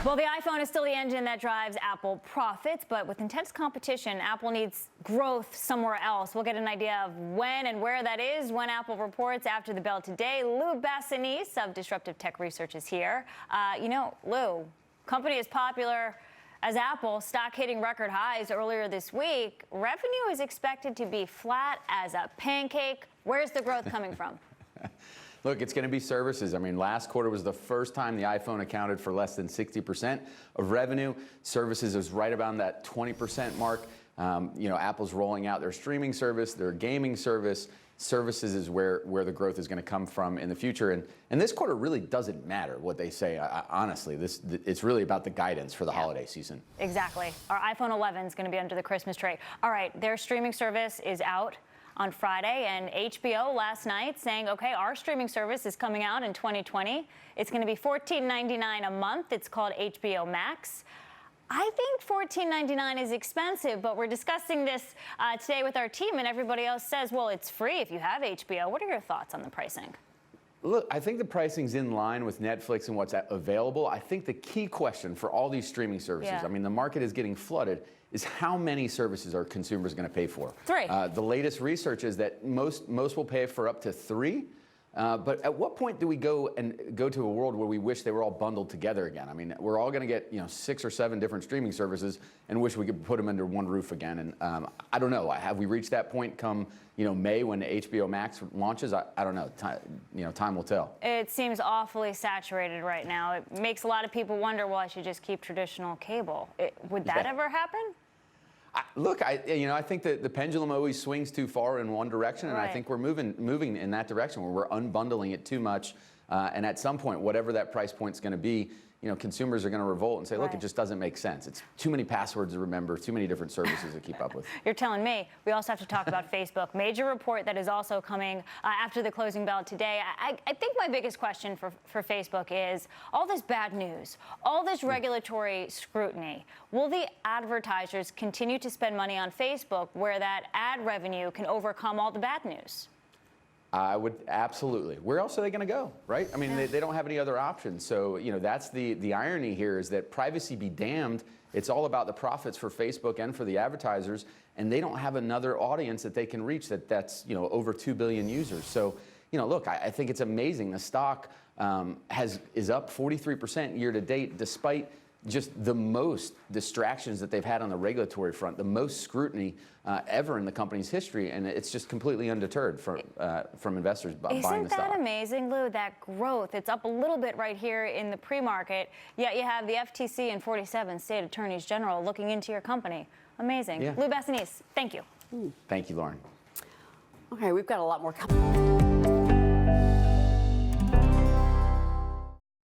Well, the iPhone is still the engine that drives Apple profits, but with intense competition, Apple needs growth somewhere else. We'll get an idea of when and where that is when Apple reports after the bell today. Lou Basenese of Disruptive Tech Research is here. Lou, company as popular as Apple, stock hitting record highs earlier this week. Revenue is expected to be flat as a pancake. Where's the growth coming from? Look, it's going to be services. I mean, last quarter was the first time the iPhone accounted for less than 60% of revenue. Services is right around that 20% mark. Apple's rolling out their streaming service, their gaming service. Services is where the growth is going to come from in the future. And this quarter really doesn't matter what they say. Honestly, it's really about the guidance for the holiday season. Exactly. Our iPhone 11 is going to be under the Christmas tree. All right, their streaming service is out on Friday, and HBO last night saying, okay, our streaming service is coming out in 2020. It's going to be $14.99 a month. It's called HBO Max. I think $14.99 is expensive, but we're discussing this today with our team, and everybody else says, well, it's free if you have HBO. What are your thoughts on the pricing? Look, I think the pricing's in line with Netflix and what's available. I think the key question for all these streaming services, I mean, the market is getting flooded, is how many services are consumers going to pay for? 3. The latest research is that most will pay for up to 3. But at what point do we go to a world where we wish they were all bundled together again? I mean, we're all going to get 6 or 7 different streaming services and wish we could put them under one roof again. And I don't know. Have we reached that point come May when HBO Max launches? I don't know. Time will tell. It seems awfully saturated right now. It makes a lot of people wonder, well, I should just keep traditional cable. Would that ever happen? Look, I think that the pendulum always swings too far in one direction, and I think we're moving in that direction where we're unbundling it too much. And at some point, whatever that price point's going to be, consumers are going to revolt and say, look, it just doesn't make sense. It's too many passwords to remember, too many different services to keep up with. You're telling me. We also have to talk about Facebook. Major report that is also coming after the closing bell today. I think my biggest question for Facebook is all this bad news, all this regulatory scrutiny. Will the advertisers continue to spend money on Facebook where that ad revenue can overcome all the bad news? I would absolutely. Where else are they going to go, right? I mean, they don't have any other options. So, that's the irony here is that privacy be damned. It's all about the profits for Facebook and for the advertisers, and they don't have another audience that they can reach that's over 2 billion users. So, look, I think it's amazing. The stock is up 43% year to date, despite just the most distractions that they've had on the regulatory front, the most scrutiny ever in the company's history, and it's just completely undeterred from investors buying the stock. Isn't that amazing, Lou, that growth? It's up a little bit right here in the pre-market, yet you have the FTC and 47 state attorneys general looking into your company. Amazing. Yeah. Lou Basenese, thank you. Thank you, Lauren. Okay, we've got a lot more coming.